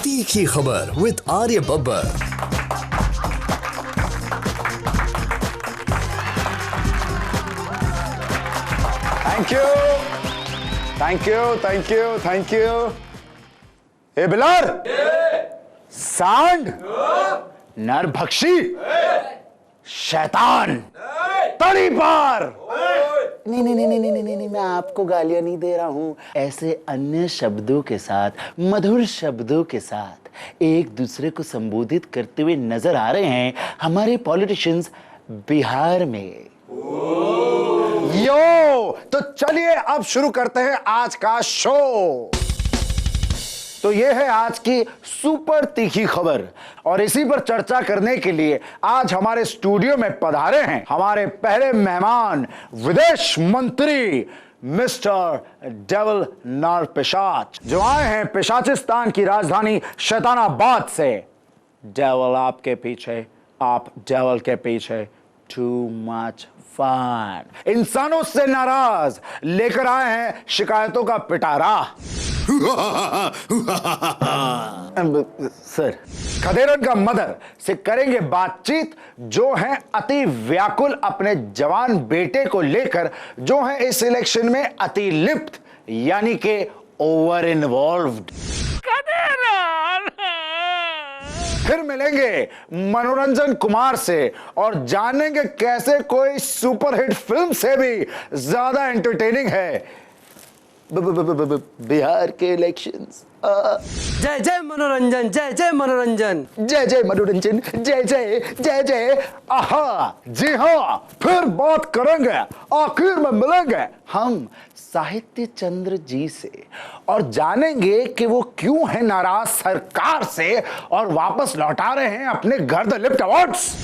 तीखी खबर with Arya Babbar. Thank you, thank you, thank you, thank you. ए बिलार, सांड, नरभक्षी, शैतान, तड़ी पार। नहीं नहीं नहीं नहीं नहीं नहीं नहीं, मैं आपको गालियां नहीं दे रहा हूं। ऐसे अन्य शब्दों के साथ, मधुर शब्दों के साथ एक दूसरे को संबोधित करते हुए नजर आ रहे हैं हमारे पॉलिटिशियंस बिहार में। यो, तो चलिए अब शुरू करते हैं आज का शो। तो ये है आज की सुपर तीखी खबर और इसी पर चर्चा करने के लिए आज हमारे स्टूडियो में पधारे हैं हमारे पहले मेहमान विदेश मंत्री मिस्टर डेविल नरपिशाच, जो आए हैं पिशाचिस्तान की राजधानी शैतानाबाद से। डेविल आपके पीछे, आप डेविल के पीछे, टू मच फन। इंसानों से नाराज लेकर आए हैं शिकायतों का पिटारा। सर, खदेरन का मदर से करेंगे बातचीत, जो हैं अति व्याकुल अपने जवान बेटे को लेकर, जो हैं इस इलेक्शन में अति लिप्त यानी के ओवर इन्वॉल्व्ड। फिर मिलेंगे मनोरंजन कुमार से और जानेंगे कैसे कोई सुपरहिट फिल्म से भी ज्यादा एंटरटेनिंग है बिहार के इलेक्शंस। जय जय मनोरंजन, जय जय मनोरंजन, जय जय मनोरंजन, जय जय जय जय। आहा, जी हाँ, फिर बात करेंगे, आखिर में मिलेंगे हम साहित्य चंद्र जी से और जानेंगे कि वो क्यों है नाराज सरकार से और वापस लौटा रहे हैं अपने गर्द लिफ्ट अवार्ड्स।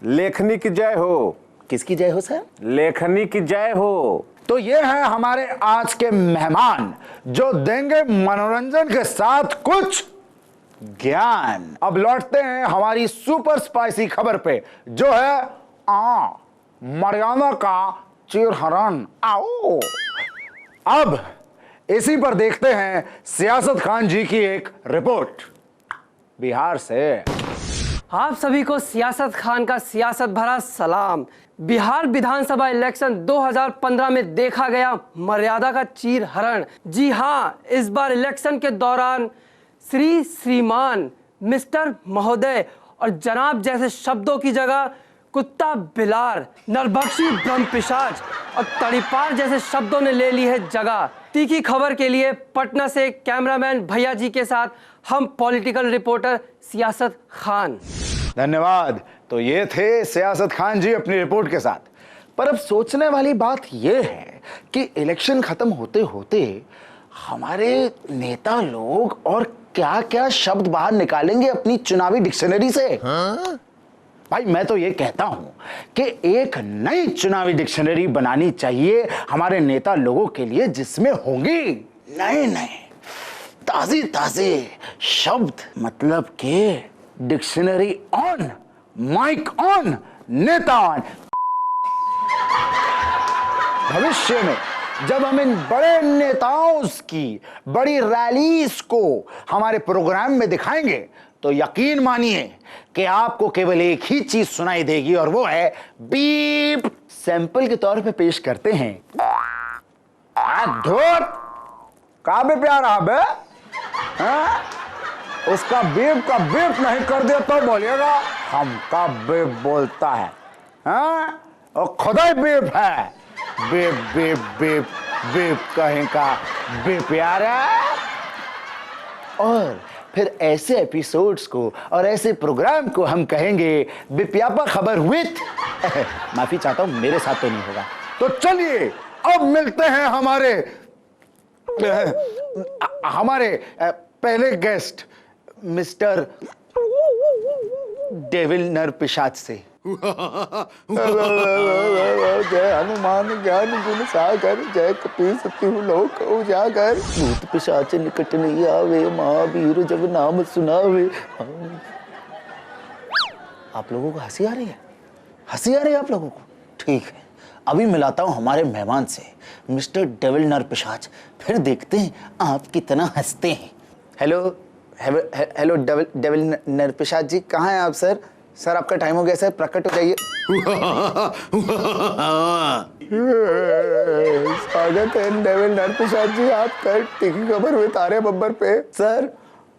लेखनी की जय हो। किसकी जय हो सर? लेखनी की जय हो। तो ये है हमारे आज के मेहमान, जो देंगे मनोरंजन के साथ कुछ ज्ञान। अब लौटते हैं हमारी सुपर स्पाइसी खबर पे, जो है मरियाना का चीरहरण। आओ, अब इसी पर देखते हैं सियासत खान जी की एक रिपोर्ट बिहार से। आप सभी को सियासत खान का सियासत भरा सलाम। बिहार विधानसभा इलेक्शन 2015 में देखा गया मर्यादा का चीर हरण। जी हाँ, इस बार इलेक्शन के दौरान श्री, श्रीमान, मिस्टर, महोदय और जनाब जैसे शब्दों की जगह कुत्ता, बिलार, नरभक्षी, ब्रह्मपिशाच और तड़ीपार जैसे शब्दों ने ले ली है जगह। तीखी खबर के लिए पटना से कैमरामैन भैया जी के साथ हम पॉलिटिकल रिपोर्टर सियासत खान। धन्यवाद। तो ये थे सियासत खान जी अपनी रिपोर्ट के साथ। पर अब सोचने वाली बात यह है कि इलेक्शन खत्म होते होते हमारे नेता लोग और क्या क्या शब्द बाहर निकालेंगे अपनी चुनावी डिक्शनरी से। भाई, मैं तो ये कहता हूं कि एक नई चुनावी डिक्शनरी बनानी चाहिए हमारे नेता लोगों के लिए, जिसमें होंगी नए नए ताजे ताजे शब्द। मतलब के डिक्शनरी ऑन, माइक ऑन, नेता ऑन। भविष्य में जब हम इन बड़े नेताओं की बड़ी रैलीज को हमारे प्रोग्राम में दिखाएंगे, तो यकीन मानिए कि आपको केवल एक ही चीज सुनाई देगी और वो है बीप। सैंपल के तौर पे पेश करते हैं। धोत का भी प्यारा बे, उसका बीप का बीप नहीं कर दिया तो बोलिएगा हमका बीप बोलता है, और खुदा ही बीप है। बीप बीप बीप बीप कहीं का बीप यार है। और फिर ऐसे एपिसोड्स को और ऐसे प्रोग्राम को हम कहेंगे बिप्यापा खबर विथ माफी चाहता हूं, मेरे साथ तो नहीं होगा। तो चलिए अब मिलते हैं हमारे पहले गेस्ट मिस्टर डेविल नरपिशाच से। जय हनुमान ज्ञान गुण सागर, जय कपी सत्यु लोक उजागर, भूत पिशाच निकट नहीं आवे, महावीर जब नाम सुनावे। आप लोगों को हंसी आ रही है? हंसी आ रही है आप लोगों को? ठीक है, अभी मिलाता हूं हमारे मेहमान से, मिस्टर डेविल नरपिशाच। फिर देखते हैं आप कितना हंसते हैं। हेलो, हेलो डेविल डेविल नरपिशाच जी, कहाँ हैं आप सर? सर आपका टाइम हो गया सर, प्रकट हो जाइए। स्वागत है डेविल नरपिशाच जी आपका तीखी खबर में तारे बब्बर पे। Sir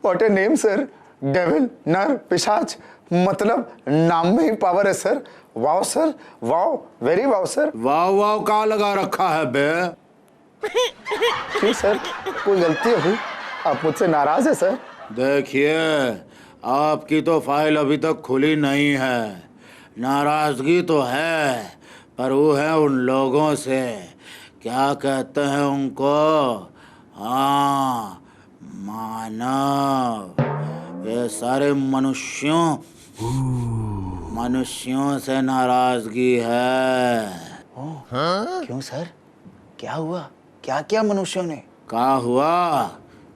what a name sir, devil नरपिशाच, मतलब नाम में ही पावर है sir. Wow sir, wow, very wow sir. Wow wow का लगा रखा है बे? क्यों सर, कोई गलती हुई? आप मुझसे नाराज है सर? देखिए, आपकी तो फाइल अभी तक खुली नहीं है। नाराजगी तो है, पर वो है उन लोगों से, क्या कहते हैं उनको? हाँ, मानव। ये सारे मनुष्यों से नाराजगी है। क्यों सर, क्या हुआ? क्या क्या मनुष्यों ने? का हुआ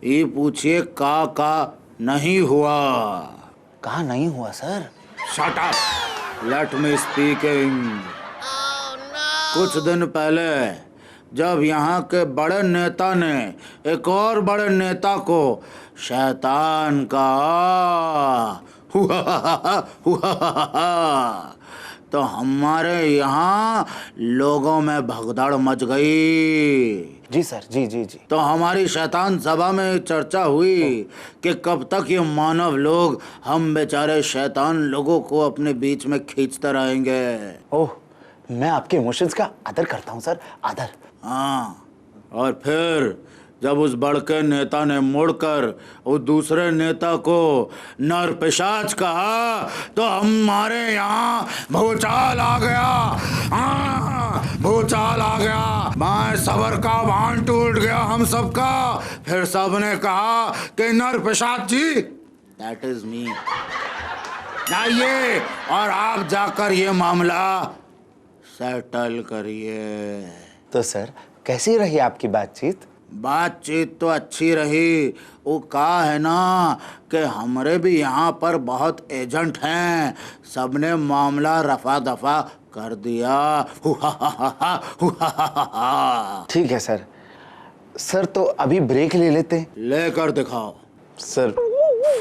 ये पूछिए, का नहीं हुआ। कहा नहीं हुआ sir? Shut up, let me speaking. कुछ दिन पहले जब यहाँ के बड़े नेता ने एक और बड़े नेता को शैतान कहा तो हमारे यहाँ लोगों में भगदड़ मच गई। जी सर, जी जी जी। तो हमारी शैतान सभा में चर्चा हुई कि कब तक ये मानव लोग हम बेचारे शैतान लोगों को अपने बीच में खींचते रहेंगे। ओह, मैं आपके इमोशंस का आदर करता हूँ सर, आदर। हाँ, और फिर जब उस बड़के नेता ने मुड़कर उस दूसरे नेता को नरपिशाच कहा तो हमारे यहाँ भूचाल आ गया। हाँ, भूचाल आ गया। मैं सबर का बांध टूट गया हम सबका। फिर सबने कहा कि नरपिशाच जी, दैट इज मी, जाइए और आप जाकर ये मामला सेटल करिए। तो सर कैसी रही आपकी बातचीत? बातचीत तो अच्छी रही। वो कहा है ना कि हमारे भी यहाँ पर बहुत एजेंट हैं, सबने मामला रफा दफा कर दिया। ठीक है सर। सर तो अभी ब्रेक ले लेते हैं। लेकर दिखाओ। सर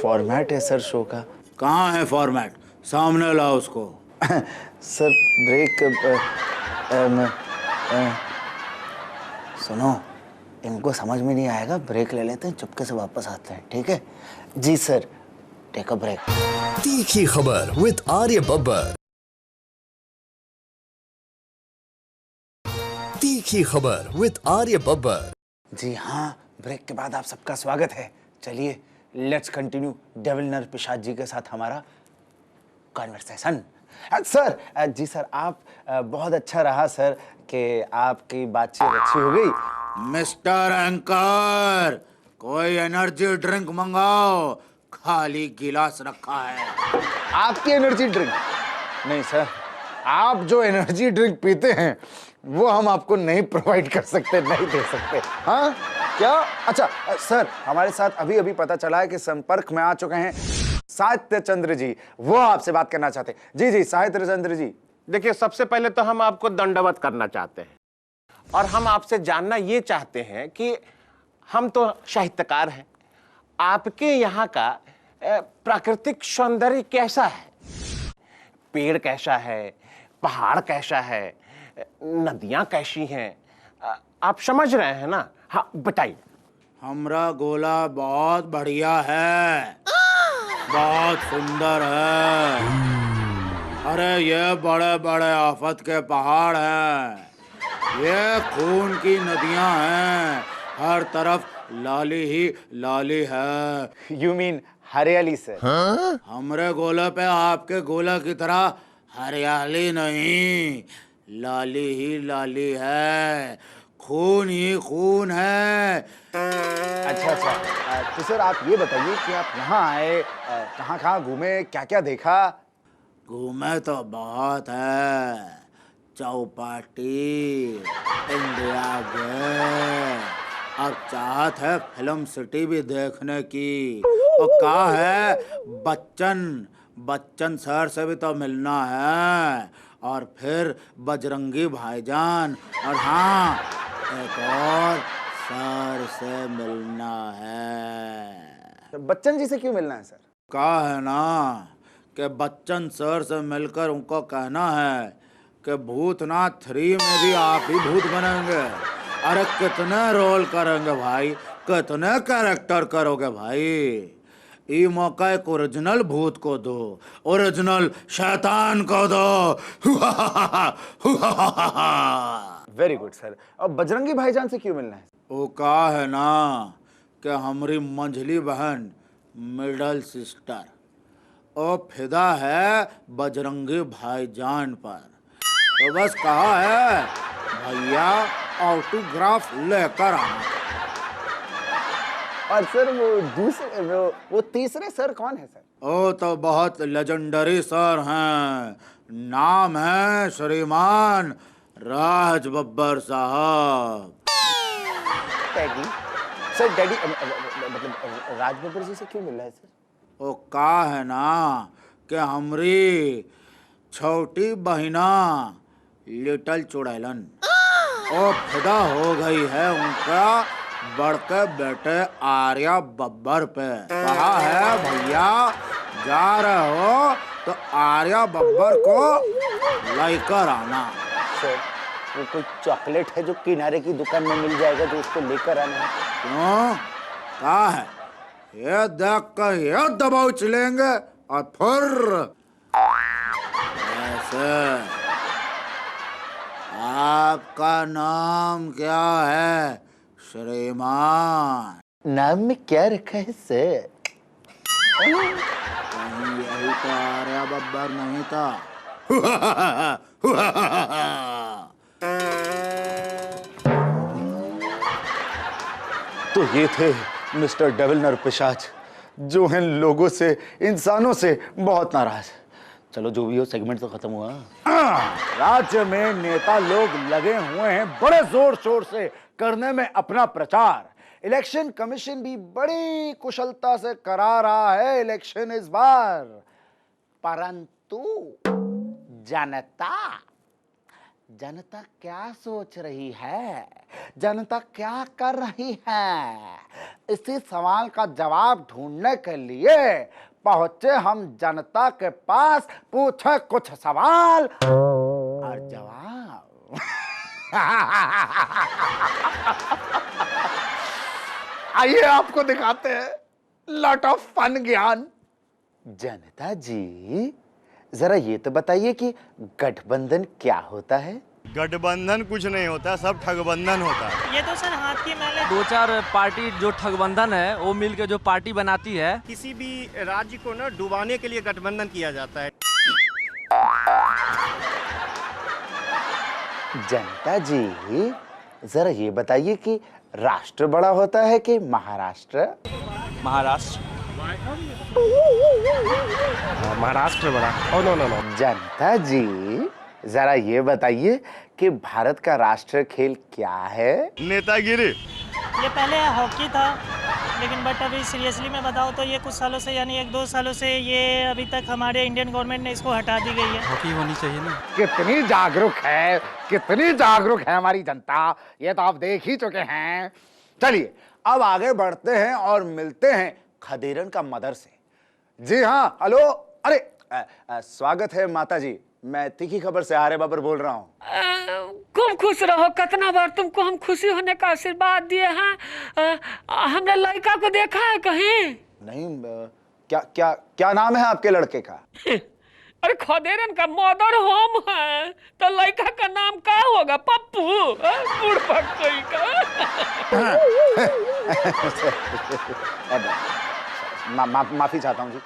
फॉर्मेट है सर शो का। कहाँ है फॉर्मेट? सामने लाओ उसको। सर ब्रेक सुनो, इनको समझ में नहीं आएगा, ब्रेक ले लेते हैं, चुपके से वापस आते हैं, ठीक है? जी सर, टेक अ ब्रेक। तीखी खबर विद आर्य बब्बर। तीखी खबर विद आर्य बब्बर। जी हाँ, ब्रेक के बाद आप सबका स्वागत है। चलिए लेट्स कंटिन्यू डेविल नरपिशाच जी के साथ हमारा कॉन्वर्सेशन। सर जी सर, आप बहुत अच्छा रहा सर कि आपकी बातचीत अच्छी हो गई। मिस्टर एंकर, कोई एनर्जी ड्रिंक मंगाओ, खाली गिलास रखा है। आपकी एनर्जी ड्रिंक? नहीं सर, आप जो एनर्जी ड्रिंक पीते हैं वो हम आपको नहीं प्रोवाइड कर सकते, नहीं दे सकते। हाँ क्या? अच्छा सर, हमारे साथ अभी अभी पता चला है कि संपर्क में आ चुके हैं साहित्य चंद्र जी, वो आपसे बात करना चाहते हैं। जी जी साहित्य चंद्र जी। देखिए, सबसे पहले तो हम आपको दंडवत करना चाहते हैं और हम आपसे जानना ये चाहते हैं कि हम तो साहित्यकार हैं, आपके यहाँ का प्राकृतिक सौंदर्य कैसा है? पेड़ कैसा है, पहाड़ कैसा है, नदियां कैसी हैं? आप समझ रहे हैं ना? हाँ बताइए। हमरा गोला बहुत बढ़िया है, बहुत सुंदर है। अरे ये बड़े बड़े आफत के पहाड़ हैं, ये खून की नदियां हैं, हर तरफ लाली ही लाली है। यू मीन हरियाली सर? हमरे गोले पे आपके गोला की तरह हरियाली नहीं, लाली ही लाली है, खून ही खून है। अच्छा अच्छा, तो सर आप ये बताइए कि आप यहाँ आए, कहाँ कहाँ घूमे, क्या क्या देखा? घूमे तो बहुत है, चौपाटी, इंडिया गेट, अब चाहत है फिल्म सिटी भी देखने की। और कहा है बच्चन सर से भी तो मिलना है, और फिर बजरंगी भाईजान, और हाँ एक और सर से मिलना है। बच्चन जी से क्यों मिलना है सर? कहा है ना कि बच्चन सर से मिलकर उनको कहना है कि भूतनाथ 3 में भी आप ही भूत बनेंगे। अरे कितने रोल करेंगे भाई, कितने कैरेक्टर करोगे भाई। ये मौका एक ओरिजिनल भूत को दो, ओरिजिनल शैतान को दो। Very good sir. और बजरंगी भाईजान से क्यों मिलना है? वो कहा है ना कि हमारी मंझली बहन मिडल सिस्टर ओ फिदा है बजरंगी भाईजान पर, तो बस कहा है भैया ऑटोग्राफ लेकर आना। और सर वो तीसरे सर कौन है सर? ओ तो बहुत लेजेंडरी सर हैं, नाम है श्रीमान राज बब्बर साहब। डैडी सर, डैडी मतलब राज बब्बर जी से क्यों मिल रहा है सर? वो कहा है ना कि हमारी छोटी बहिना लिटिल चुड़ैलन ओ फिदा हो गई है उनका बड़के बेटे आर्या बब्बर पे। कहा है भैया जा रहे हो तो आर्या बब्बर को लेकर आना। सर वो कोई चॉकलेट है जो किनारे की दुकान में मिल जाएगा जो उसको लेकर आना है? क्यों? कहा है ये देख कर ये दबाव चलेंगे और फिर ऐसे। आपका नाम क्या है श्रीमान? नाम में क्या रखा है सर? कहीं यही तो आर्या बब्बर नहीं था। तो ये थे मिस्टर डेविल नर पिशाच, जो हैं लोगों से, इंसानों से बहुत नाराज। चलो जो भी हो, सेगमेंट तो खत्म हुआ। राज्य में नेता लोग लगे हुए हैं बड़े जोर शोर से करने में अपना प्रचार। इलेक्शन कमीशन भी बड़ी कुशलता से करा रहा है इलेक्शन इस बार, परंतु जनता क्या सोच रही है, जनता क्या कर रही है, इसी सवाल का जवाब ढूंढने के लिए पहुंचे हम जनता के पास। पूछे कुछ सवाल और जवाब। आइए आपको दिखाते हैं लॉट ऑफ फन ज्ञान। जनता जी जरा ये तो बताइए कि गठबंधन क्या होता है? गठबंधन कुछ नहीं होता, सब ठगबंधन होता है। ये तो सर हाथ की मैल है। 2-4 पार्टी जो ठगबंधन है वो मिलके जो पार्टी बनाती है। किसी भी राज्य को ना डुबाने के लिए गठबंधन किया जाता है। जनता जी जरा ये बताइए कि राष्ट्र बड़ा होता है कि महाराष्ट्र? महाराष्ट्र बड़ा। Oh no no no. जनता जी जरा ये बताइए कि भारत का राष्ट्रीय खेल क्या है? नेतागिरी। ये पहले हॉकी था, लेकिन बट अभी सीरियसली मैं बताऊँ तो ये कुछ सालों से यानी 1-2 सालों से ये अभी तक हमारे इंडियन गवर्नमेंट ने इसको हटा दी गई है। हॉकी होनी चाहिए ना। कितनी जागरूक है, कितनी जागरूक है हमारी जनता, ये तो आप देख ही चुके हैं। चलिए अब आगे बढ़ते हैं और मिलते हैं खदेरन का मदर से। जी हाँ, हेलो। अरे स्वागत है माता जी, मैं तीखी खबर से आर्य बब्बर बोल रहा हूँ। खूब खुश रहो। कितना बार तुमको हम खुशी होने का आशीर्वाद दिए हैं। हमने लड़का को देखा है कहीं? नहीं, क्या क्या क्या नाम है आपके लड़के का? अरे खदेरन का मदर होम है, तो लड़का का नाम क्या होगा? पप्पू? बुढ़पक कोई का। माफी चाहता हूँ जी।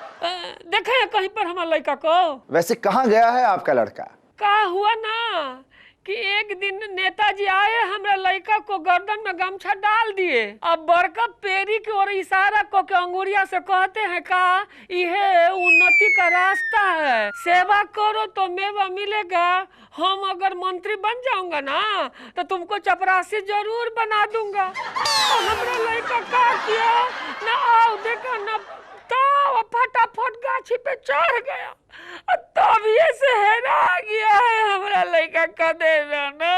देखा है कहीं पर हमारे लड़का को? वैसे कहाँ गया है आपका लड़का? का हुआ ना कि एक दिन नेताजी आए, हमरा लड़का को गर्दन में गमछा डाल दिए। अब बड़का पेरी की ओर इशारा को के अंगुरिया से कहते हैं का यह उन्नति का रास्ता है, सेवा करो तो मेवा मिलेगा। हम अगर मंत्री बन जाऊंगा ना तो तुमको चपरासी जरूर बना दूंगा। तो हमरा लड़का का किया ना, आओ देखा ना, तो फटाफट गाछी पे चढ़ गया। तब ये से हेरा गया है हमरा लड़का का देना ना।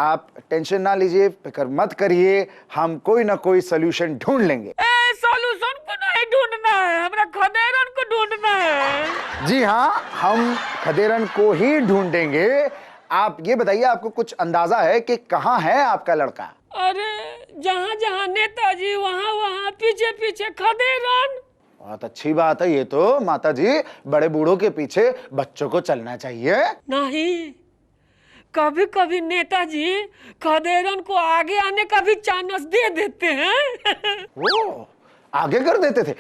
आप टेंशन ना लीजिए, फिक्र मत करिए, हम कोई ना कोई सोल्यूशन ढूंढ लेंगे। सॉल्यूशन को नहीं ढूंढना है, हमरा खदेरन को ढूंढना है। जी हाँ, हम खदेरन को ही ढूंढेंगे। आप ये बताइए, आपको कुछ अंदाजा है कि कहाँ है आपका लड़का? अरे जहाँ जहाँ नेताजी वहाँ वहाँ पीछे पीछे खदेरन। बहुत अच्छी बात है ये तो माता जी, बड़े बूढ़ों के पीछे बच्चों को चलना चाहिए। नहीं, कभी कभी नेताजी खदेरन को आगे आने का भी चांस दे देते हैं। वो आगे कर देते थे?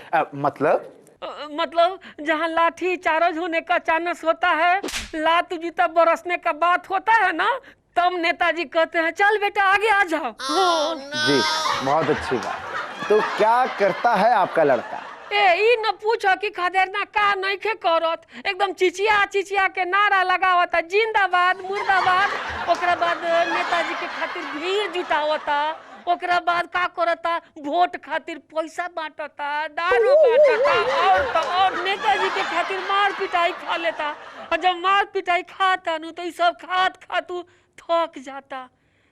मतलब जहाँ लाठी चार्ज होने का चांस होता है, लात जूता बरसने का बात होता है ना, तब नेताजी कहते हैं चल बेटा आगे आ जाओ। जी बहुत अच्छी बात। तो क्या करता है आपका लड़का? ई न पूछो कि खदेरना का नहीं खे करत, एकदम चिचिया चिचिया के नारा लगावता, जिंदाबाद मुर्दाबाद। ओकरा बाद नेताजी के खातिर भीड़ जुटावता, ओकरा बाद का करता, वोट खातिर पैसा बांटता, दारू बांटता, और नेताजी के खातिर मार पिटाई खा लेता। और जब मार पिटाई खाता नु तो ये सब खातू थक जाता,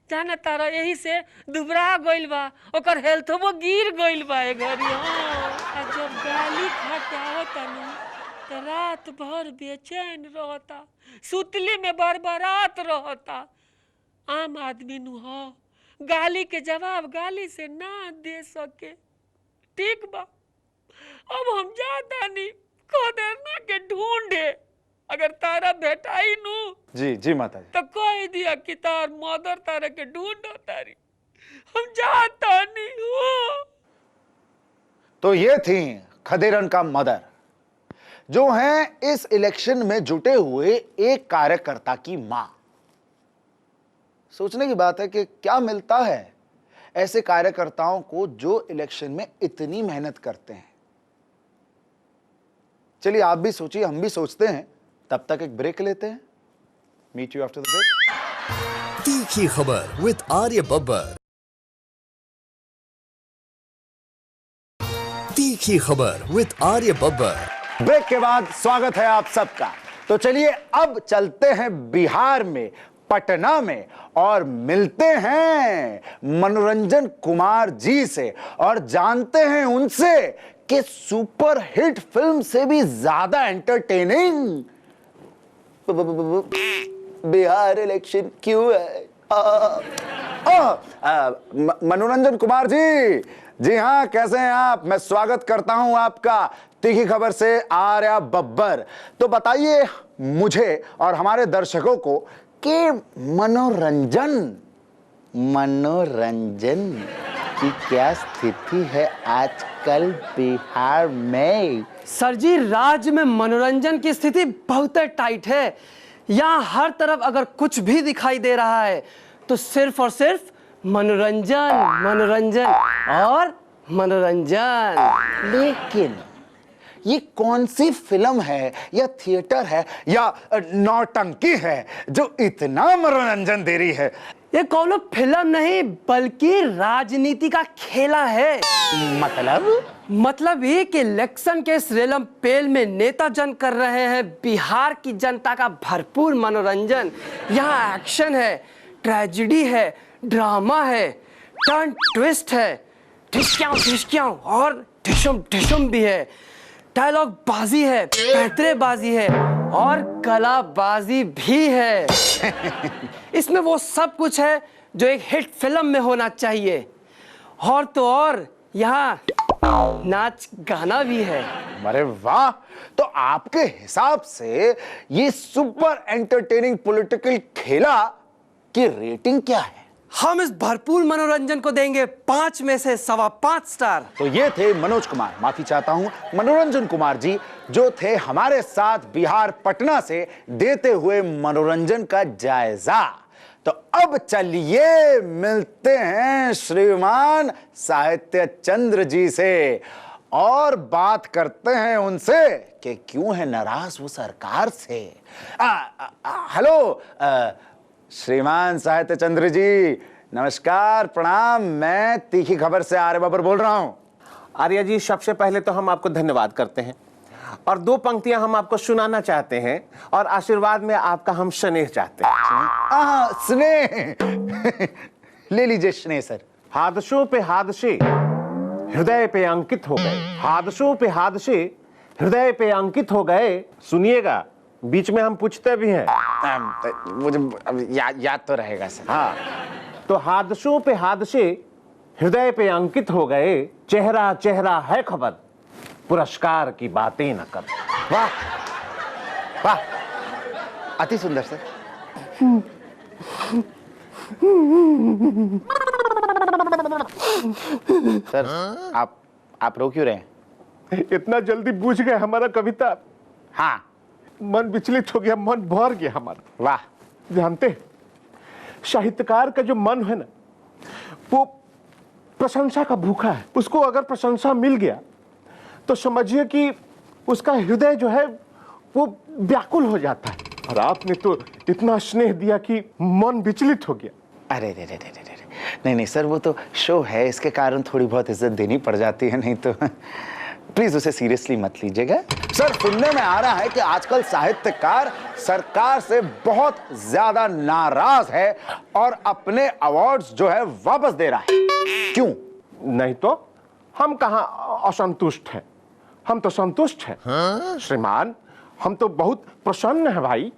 जाना तारा, यही से दुबरा गइल बा, ओकर हेल्थवो गिर गइल बा ए घरी। हाँ, जब गाली खा के आवता नु तो रात भर बेचैन रहता, सुतली में बरबरात रहता। आम आदमी नु हो गाली के जवाब गाली से ना दे सके। ठीक बा, अब हम जाता नहीं खदेरना के ढूंढे, अगर तारा भेटाई नु जी जी माता जी, तो कह दिया कि तार मदर तारा के ढूंढो तारी, हम जाता नहीं हो। तो ये थी खदेरन का मदर, जो हैं इस इलेक्शन में जुटे हुए एक कार्यकर्ता की मां। सोचने की बात है कि क्या मिलता है ऐसे कार्यकर्ताओं को जो इलेक्शन में इतनी मेहनत करते हैं। चलिए आप भी सोचिए, हम भी सोचते हैं। तब तक एक ब्रेक लेते हैं। Meet you after the break. तीखी खबर विद आर्य बब्बर। तीखी खबर विद आर्य बब्बर। ब्रेक के बाद स्वागत है आप सबका। तो चलिए अब चलते हैं बिहार में, पटना में, और मिलते हैं मनोरंजन कुमार जी से और जानते हैं उनसे कि सुपर हिट फिल्म से भी ज्यादा एंटरटेनिंग बिहार इलेक्शन क्यों है। मनोरंजन कुमार जी, जी हाँ, कैसे हैं आप? मैं स्वागत करता हूं आपका तीखी खबर से, आर्या बब्बर। तो बताइए मुझे और हमारे दर्शकों को कि मनोरंजन की क्या स्थिति है आजकल बिहार में? सर जी, राज्य में मनोरंजन की स्थिति बहुत टाइट है। यहाँ हर तरफ अगर कुछ भी दिखाई दे रहा है तो सिर्फ और सिर्फ मनोरंजन, मनोरंजन और मनोरंजन। लेकिन ये कौन सी फिल्म है या थिएटर है या नौटंकी है जो इतना मनोरंजन दे रही है? ये कौनो फिल्म नहीं बल्कि राजनीति का खेला है। मतलब ये कि इलेक्शन के इस रेलम पेल में नेता जन कर रहे हैं बिहार की जनता का भरपूर मनोरंजन। यहाँ एक्शन है, ट्रेजेडी है, ड्रामा है, टर्न ट्विस्ट है, ढिशक्यां और ढिशुम भी है, डायलॉग बाजी है, पैतरेबाजी है और कलाबाजी भी है। इसमें वो सब कुछ है जो एक हिट फिल्म में होना चाहिए। और तो और यहाँ नाच गाना भी है। अरे वाह! तो आपके हिसाब से ये सुपर एंटरटेनिंग पॉलिटिकल खेला की रेटिंग क्या है? हम इस भरपूर मनोरंजन को देंगे 5 में से 5.25 स्टार। तो ये थे मनोज कुमार, माफी चाहता हूं, मनोरंजन कुमार जी, जो थे हमारे साथ बिहार पटना से देते हुए मनोरंजन का जायजा। तो अब चलिए मिलते हैं श्रीमान साहित्य चंद्र जी से और बात करते हैं उनसे कि क्यों है नाराज वो सरकार से। हेलो श्रीमान साहित्य चंद्र जी, नमस्कार, प्रणाम। मैं तीखी खबर से आर्य बब्बर बोल रहा हूं। आर्या जी, सबसे पहले तो हम आपको धन्यवाद करते हैं। और 2 पंक्तियां हम आपको सुनाना चाहते हैं और आशीर्वाद में आपका हम स्नेह चाहते हैं। स्नेह ले लीजिए स्नेह सर। हादसों पे हादसे हृदय पे अंकित हो गए, हादसों पे हादसे हृदय पे अंकित हो गए। सुनिएगा, बीच में हम पूछते भी हैं। मुझे अब याद तो रहेगा सर। हाँ, तो हादसों पे हादसे हृदय पे अंकित हो गए, चेहरा चेहरा है खबर, पुरस्कार की बातें न कर। वाह वाह, अति सुंदर सर। सर आप रो क्यों रहे हैं? इतना जल्दी बूझ गए हमारा कविता? हाँ, मन विचलित हो गया, मन भर गया हमारा। वाह। जानते हैं, साहित्यकार का जो मन है ना, वो प्रशंसा का भूखा है। उसको अगर प्रशंसा मिल गया तो समझिए कि उसका हृदय जो है वो व्याकुल हो जाता है। और आपने तो इतना स्नेह दिया कि मन विचलित हो गया। अरे रे रे रे रे रे, नहीं सर, वो तो शो है, इसके कारण थोड़ी बहुत इज्जत देनी पड़ जाती है, नहीं तो प्लीज उसे सीरियसली मत लीजिएगा। सर, सुनने में आ रहा है कि आजकल साहित्यकार सरकार से बहुत ज्यादा नाराज है और अपने अवार्ड्स जो है वापस दे रहा है। क्यों? नहीं तो हम कहाँ असंतुष्ट हैं, हम तो संतुष्ट हैं। श्रीमान, हम तो बहुत प्रसन्न हैं भाई।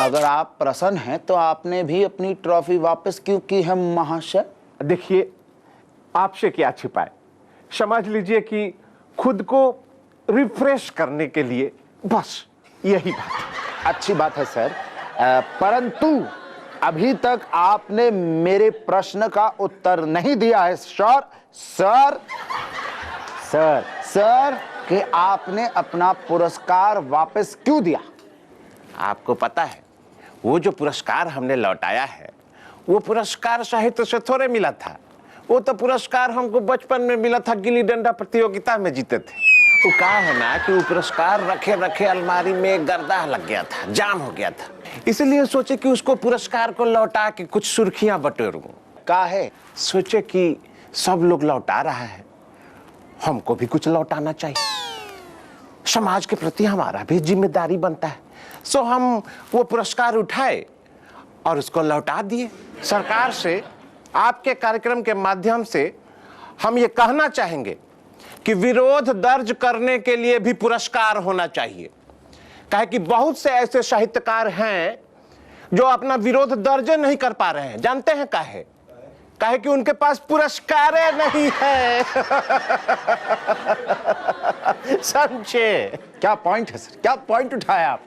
अगर आप प्रसन्न हैं तो आपने भी अपनी ट्रॉफी वापस क्यों की है महाशय? देखिए, आपसे क्या छिपाए, समझ लीजिए कि खुद को रिफ्रेश करने के लिए, बस यही बात है। अच्छी बात है सर, परंतु अभी तक आपने मेरे प्रश्न का उत्तर नहीं दिया है सर। सर सर सर कि आपने अपना पुरस्कार वापस क्यों दिया? आपको पता है, वो जो पुरस्कार हमने लौटाया है, वो पुरस्कार साहित्य से थोड़े मिला था। वो तो पुरस्कार हमको बचपन में मिला था, गिल्ली डंडा प्रतियोगिता में जीते थे। वो कहा है ना कि वो पुरस्कार रखे रखे अलमारी में गर्दा लग गया था, जाम हो गया था। इसलिए सोचे कि उसको पुरस्कार को लौटा के कुछ सुर्खियां बटोरूं। कहा है, सोचे कि सब लोग लौटा रहा है, हमको भी कुछ लौटाना चाहिए। समाज के प्रति हमारा भी जिम्मेदारी बनता है। सो हम वो पुरस्कार उठाए और उसको लौटा दिए। सरकार से आपके कार्यक्रम के माध्यम से हम ये कहना चाहेंगे कि विरोध दर्ज करने के लिए भी पुरस्कार होना चाहिए। काहे कि बहुत से ऐसे साहित्यकार हैं जो अपना विरोध दर्ज नहीं कर पा रहे हैं। जानते हैं काहे? काहे कि उनके पास पुरस्कार नहीं है। समझे? क्या पॉइंट है सर, क्या पॉइंट उठाया आप?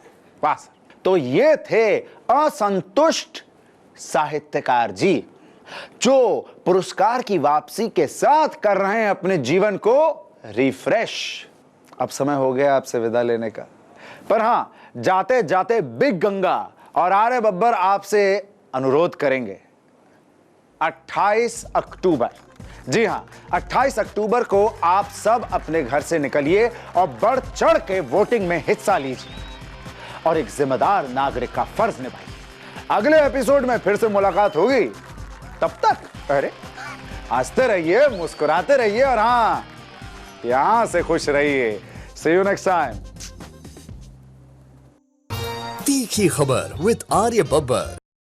वाह सर। तो ये थे असंतुष्ट साहित्यकार जी, जो पुरस्कार की वापसी के साथ कर रहे हैं अपने जीवन को रिफ्रेश। अब समय हो गया आपसे विदा लेने का, पर हां, जाते जाते बिग गंगा और आर्य बब्बर आपसे अनुरोध करेंगे। 28 अक्टूबर, जी हां, 28 अक्टूबर को आप सब अपने घर से निकलिए और बढ़ चढ़ के वोटिंग में हिस्सा लीजिए और एक जिम्मेदार नागरिक का फर्ज निभाइए। अगले एपिसोड में फिर से मुलाकात होगी। तब तक अरे हंसते रहिए, मुस्कुराते रहिए और हां, यहां से खुश रहिए। See you next time. तीखी खबर विद आर्य बब्बर।